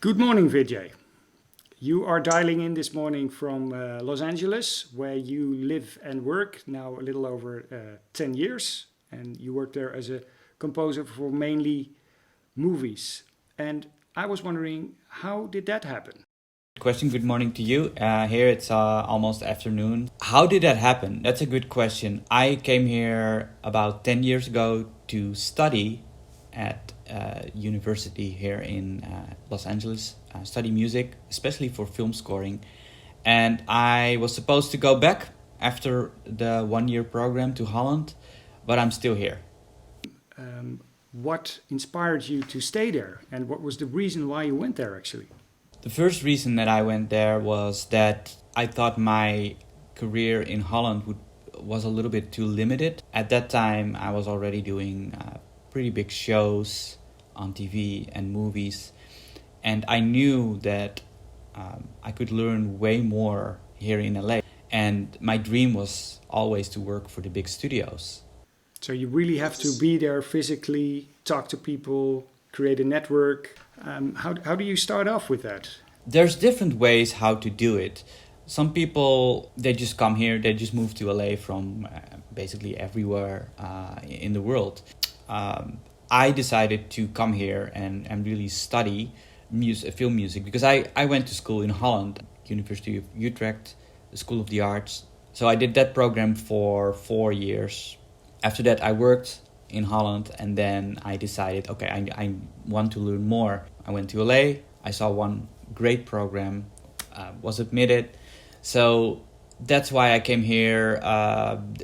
Good morning, Vidjay. You are dialing in this morning from Los Angeles, where you live and work now a little over 10 years. And you work there as a composer for mainly movies. And I was wondering, how did that happen? Question. Good morning to you. Here it's almost afternoon. How did that happen? That's a good question. I came here about 10 years ago to study at university here in Los Angeles, study music, especially for film scoring. And I was supposed to go back after the 1 year program to Holland, but I'm still here. What inspired you to stay there? And what was the reason why you went there, actually? The first reason that I went there was that I thought my career in Holland was a little bit too limited. At that time, I was already doing pretty big shows on TV and movies. And I knew that I could learn way more here in LA. And my dream was always to work for the big studios. So you really have to be there physically, talk to people, create a network. How do you start off with that? There's different ways how to do it. Some people, they just come here, they just move to LA from basically everywhere in the world. I decided to come here and really study film music because I went to school in Holland, University of Utrecht, the School of the Arts. So I did that program for 4 years. After that, I worked in Holland, and then I decided, okay, I want to learn more. I went to LA, I saw one great program, was admitted. So that's why I came here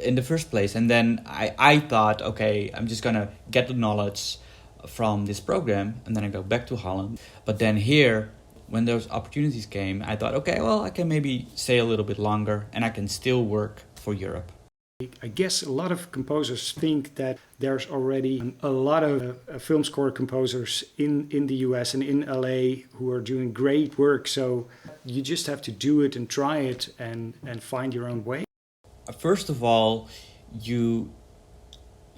in the first place. And then I thought, okay, I'm just gonna get the knowledge from this program, and then I go back to Holland. But then here, when those opportunities came, I thought, okay, well, I can maybe stay a little bit longer, and I can still work for Europe. I guess a lot of composers think that there's already a lot of film score composers in the US and in LA who are doing great work. So you just have to do it and try it and find your own way. First of all, you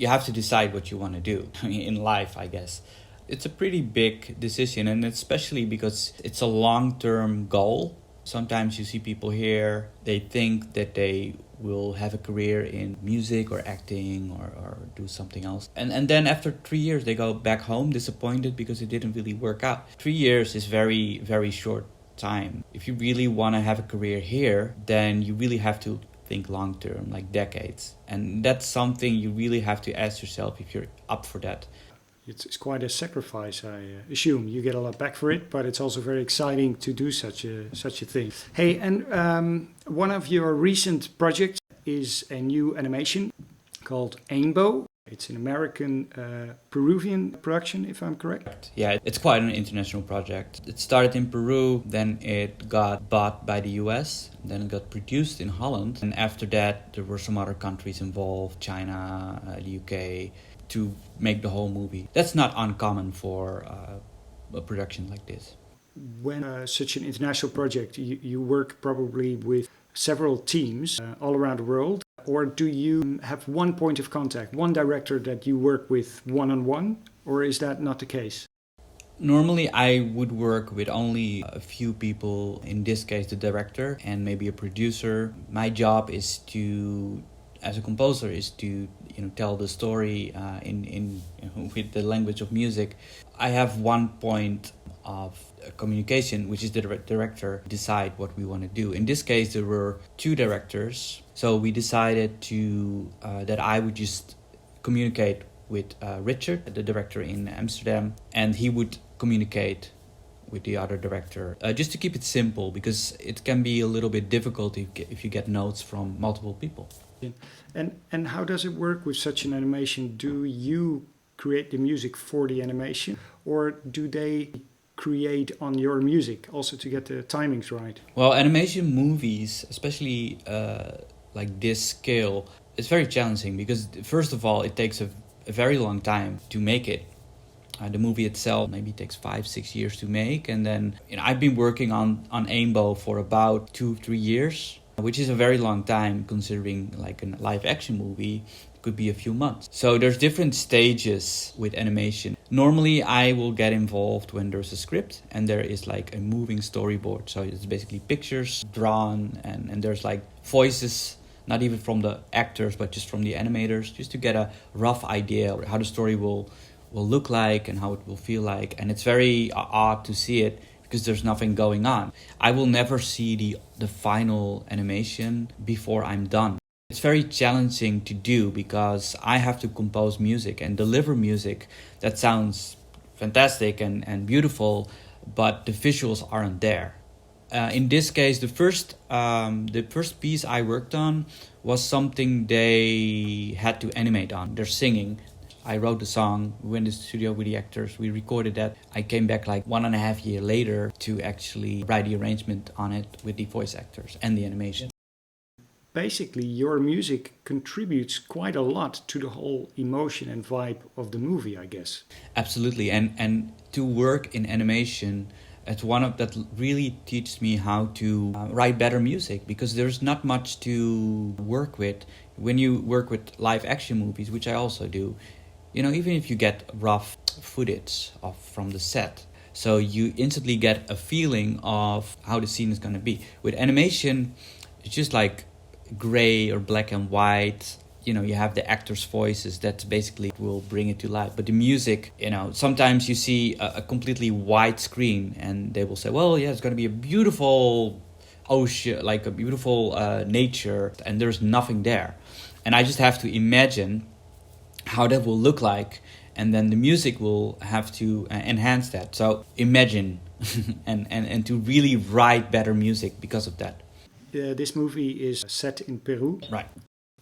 have to decide what you want to do in life, I guess. It's a pretty big decision, and especially because it's a long-term goal. Sometimes you see people here, they think that they will have a career in music or acting or do something else. And then after 3 years, they go back home disappointed because it didn't really work out. 3 years is very, very short time. If you really want to have a career here, then you really have to think long term, like decades. And that's something you really have to ask yourself if you're up for that. It's quite a sacrifice, I assume. You get a lot back for it, but it's also very exciting to do such a thing. Hey, and one of your recent projects is a new animation called Ainbo. It's an American Peruvian production, if I'm correct. Yeah, it's quite an international project. It started in Peru, then it got bought by the US, then it got produced in Holland. And after that, there were some other countries involved, China, the UK, to make the whole movie. That's not uncommon for a production like this. When such an international project, you work probably with several teams all around the world, or do you have one point of contact, one director that you work with one-on-one, or is that not the case? Normally I would work with only a few people, in this case the director and maybe a producer. My job is to, as a composer, is to tell the story with the language of music. I have one point of communication, which is the director decide what we want to do. In this case, there were two directors, so we decided that I would just communicate with Richard, the director in Amsterdam, and he would communicate with the other director, just to keep it simple, because it can be a little bit difficult if you get notes from multiple people. And how does it work with such an animation? Do you create the music for the animation, or do they create on your music also to get the timings right? Well, animation movies, especially like this scale, it's very challenging because first of all, it takes a very long time to make it. The movie itself maybe takes 5-6 years to make, and then I've been working on Ainbo for about 2-3 years, which is a very long time considering like a live action movie. could be a few months. So there's different stages with animation. Normally I will get involved when there's a script and there is like a moving storyboard. So it's basically pictures drawn and there's like voices, not even from the actors, but just from the animators, just to get a rough idea of how the story will look like and how it will feel like. And it's very odd to see it because there's nothing going on. I will never see the final animation before I'm done. It's very challenging to do because I have to compose music and deliver music that sounds fantastic and beautiful, but the visuals aren't there. In this case, the first piece I worked on was something they had to animate on. They're singing. I wrote the song, we went to the studio with the actors, we recorded that. I came back like 1.5 years later to actually write the arrangement on it with the voice actors and the animation. Basically, your music contributes quite a lot to the whole emotion and vibe of the movie, I guess. Absolutely, and to work in animation, it's one of that really teaches me how to write better music, because there's not much to work with when you work with live action movies, which I also do. You know, even if you get rough footage from the set, so you instantly get a feeling of how the scene is going to be. With animation, it's just like gray or black and white. You know, you have the actors' voices that basically will bring it to life. But the music, you know, sometimes you see a completely white screen and they will say, well, yeah, it's going to be a beautiful ocean, like a beautiful nature, and there's nothing there. And I just have to imagine how that will look like, and then the music will have to enhance that. So imagine and to really write better music because of that. This movie is set in Peru. Right.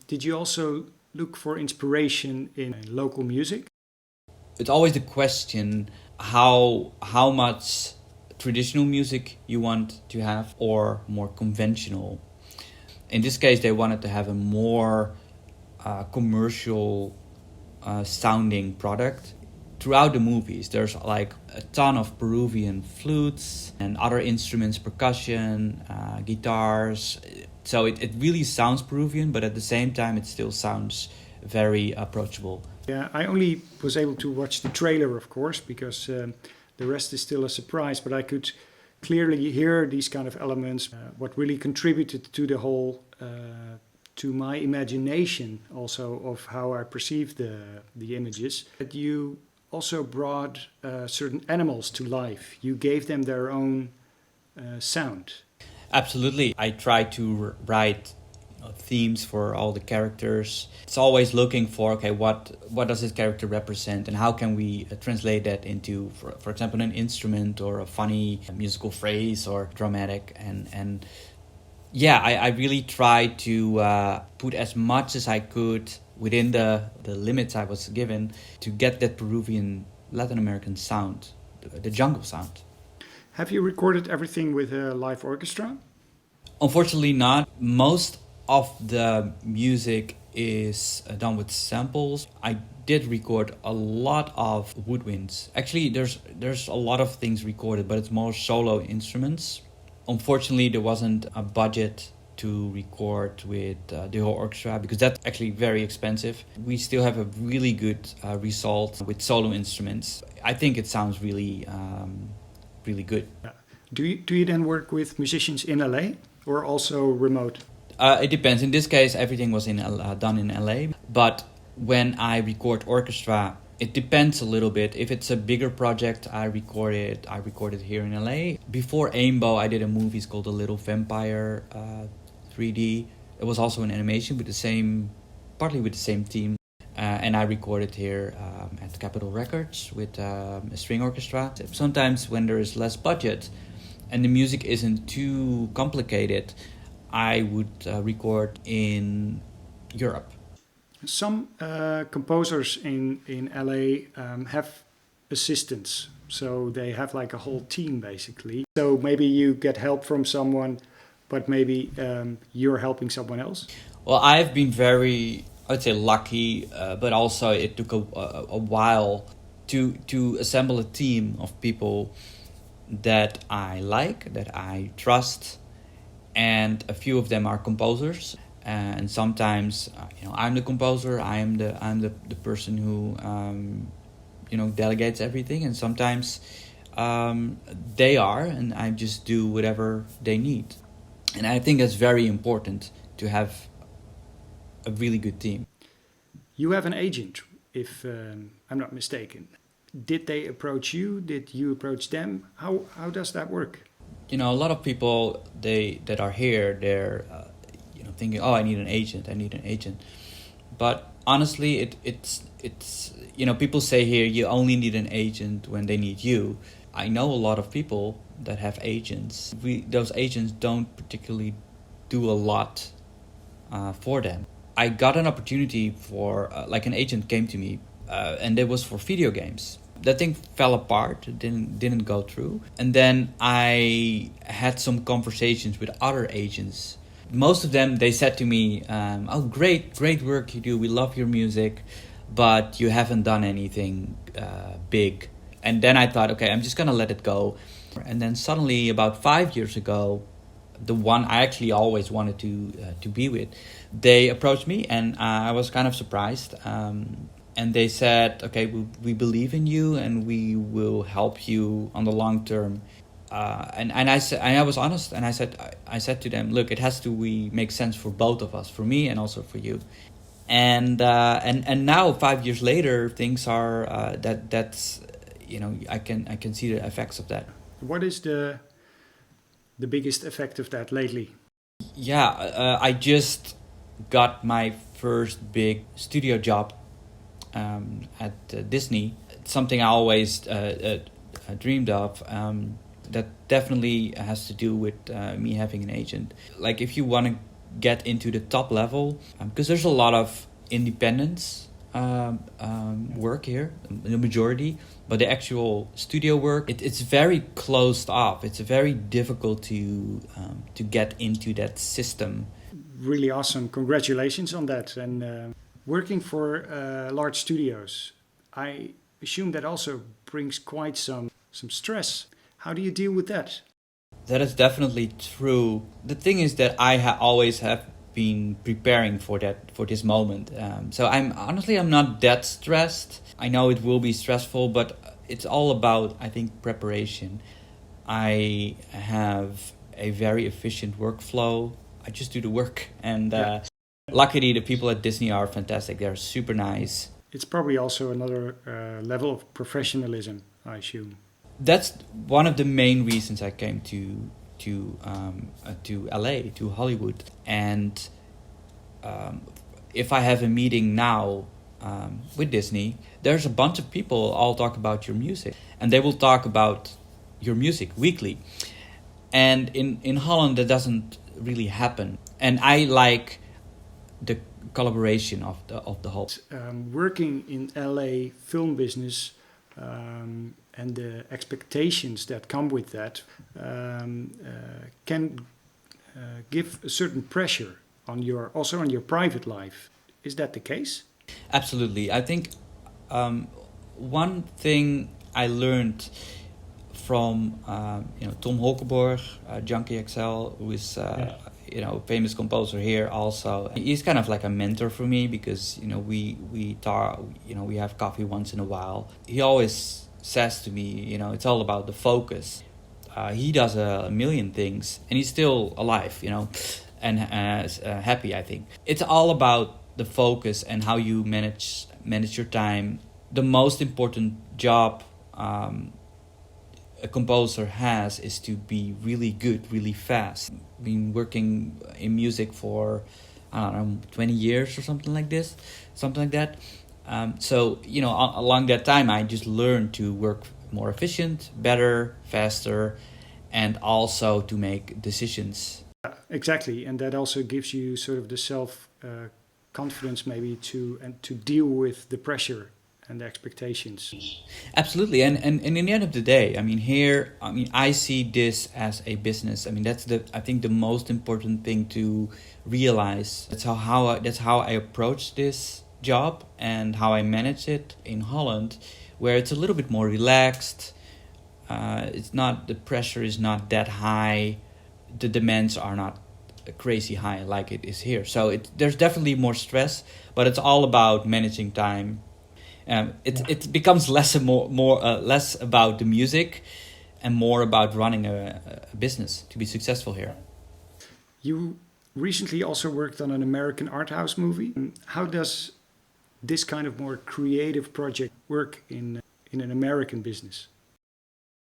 Did you also look for inspiration in local music? It's always the question how much traditional music you want to have or more conventional. In this case, they wanted to have a more commercial sounding product. Throughout the movies, there's like a ton of Peruvian flutes and other instruments, percussion, guitars. So it really sounds Peruvian, but at the same time, it still sounds very approachable. Yeah, I only was able to watch the trailer, of course, because the rest is still a surprise. But I could clearly hear these kind of elements. What really contributed to the whole, to my imagination also of how I perceived the images. That you also brought certain animals to life. You gave them their own sound. Absolutely. I try to write themes for all the characters. It's always looking for, okay, what does this character represent, and how can we translate that into, for example, an instrument or a funny musical phrase or dramatic. And yeah, I really tried to put as much as I could within the limits I was given to get that Peruvian Latin American sound, the jungle sound. Have you recorded everything with a live orchestra? Unfortunately not. Most of the music is done with samples. I did record a lot of woodwinds. Actually, there's a lot of things recorded, but it's more solo instruments. Unfortunately, there wasn't a budget to record with the whole orchestra, because that's actually very expensive. We still have a really good result with solo instruments. I think it sounds really good. Yeah. Do you then work with musicians in LA or also remote? It depends. In this case, everything was done in LA. But when I record orchestra, it depends a little bit. If it's a bigger project, I record it here in LA. Before Ainbo, I did a movie called The Little Vampire 3D. It was also an animation partly with the same team. And I recorded here at Capitol Records with a string orchestra. Sometimes when there is less budget and the music isn't too complicated, I would record in Europe. Some composers in LA have assistants, so they have like a whole team basically. So maybe you get help from someone, but maybe you're helping someone else. Well, I've been very, I'd say, lucky, but also it took a while to assemble a team of people that I like, that I trust, and a few of them are composers. and sometimes I'm the composer. I'm the person who delegates everything, and sometimes they are, and I just do whatever they need. And I think that's very important to have a really good team. You have an agent, if I'm not mistaken. Did they approach you? Did you approach them? How does that work? A lot of people that are here, they're thinking, oh, I need an agent. But honestly, it's people say here you only need an agent when they need you. I know a lot of people that have agents. Those agents don't particularly do a lot for them. I got an opportunity for an agent came to me, and it was for video games. That thing fell apart. It didn't go through. And then I had some conversations with other agents. Most of them, they said to me, "Oh, great work you do. We love your music, but you haven't done anything big." And then I thought, okay, I'm just gonna let it go. And then suddenly, about 5 years ago, the one I actually always wanted to be with, they approached me, and I was kind of surprised. And they said, okay, we believe in you, and we will help you on the long term. And I said, and I was honest, and I said to them, look, it has to make sense for both of us, for me and also for you. And now 5 years later, things are that's I can see the effects of that. What is the biggest effect of that lately? Yeah, I just got my first big studio job at Disney. It's something I always dreamed of. That definitely has to do with me having an agent. Like if you want to get into the top level, because there's a lot of independence work here, the majority, but the actual studio work, it's very closed off. It's very difficult to get into that system. Really awesome. Congratulations on that. And working for large studios, I assume that also brings quite some stress. How do you deal with that? That is definitely true. The thing is that I always have been preparing for this moment. So I'm not that stressed. I know it will be stressful, but it's all about, I think, preparation. I have a very efficient workflow. I just do the work, and luckily the people at Disney are fantastic. They're super nice. It's probably also another level of professionalism, I assume. That's one of the main reasons I came to LA, to Hollywood. And if I have a meeting now with Disney, there's a bunch of people all talk about your music, and they will talk about your music weekly. And in Holland, that doesn't really happen. And I like the collaboration of the whole. Working in LA film business. And the expectations that come with that can give a certain pressure on your private life. Is that the case? Absolutely. I think one thing I learned from Tom Holkenborg, Junkie XL, who is a famous composer here also. He's kind of like a mentor for me because we talk, we have coffee once in a while. He always says to me, it's all about the focus. He does a million things, and he's still alive, and happy. I think it's all about the focus and how you manage your time. The most important job a composer has is to be really good, really fast. I've been working in music for 20 years or something like that. So along that time, I just learned to work more efficient, better, faster, and also to make decisions. Exactly, and that also gives you sort of the self confidence maybe to deal with the pressure and the expectations. Absolutely, and in the end of the day, I see this as a business. That's the most important thing to realize. That's how I approach this job and how I manage it in Holland, where it's a little bit more relaxed. The pressure is not that high. The demands are not crazy high like it is here. So there's definitely more stress, but it's all about managing time. It becomes less about the music and more about running a business to be successful here. You recently also worked on an American art house movie. How does this kind of more creative project work in an American business?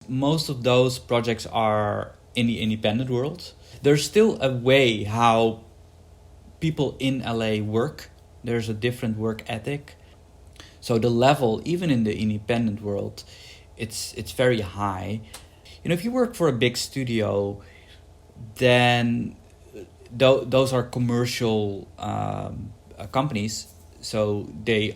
Most of those projects are in the independent world. There's still a way how people in LA work. There's a different work ethic. So the level, even in the independent world, it's very high. You know, if you work for a big studio, then those are commercial companies. So they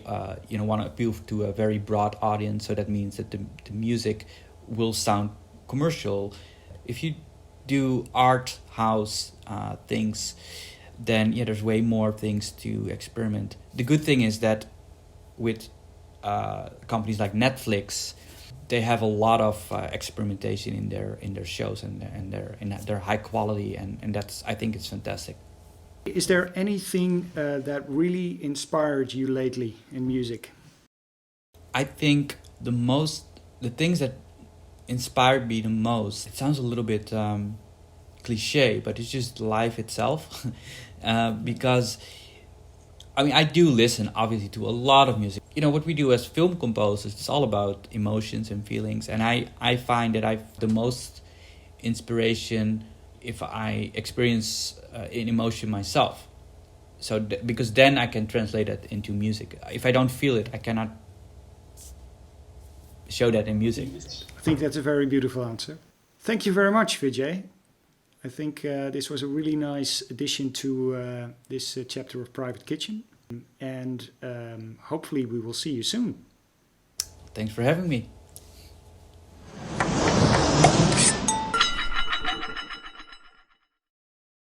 want to appeal to a very broad audience. So that means that the music will sound commercial. If you do art house things, then there's way more things to experiment. The good thing is that with companies like Netflix, they have a lot of experimentation in their shows and their high quality, and that's, I think it's fantastic. Is there anything that really inspired you lately in music? I think the things that inspired me the most, it sounds a little bit cliche, but it's just life itself. Because I mean, I do listen obviously to a lot of music. You know, what we do as film composers, it's all about emotions and feelings, and I find that I've the most inspiration if I experience an emotion myself. So because then I can translate that into music. If I don't feel it, I cannot show that in music. I think that's a very beautiful answer. Thank you very much, Vidjay. I think this was a really nice addition to this chapter of Private Kitchen. And hopefully we will see you soon. Thanks for having me.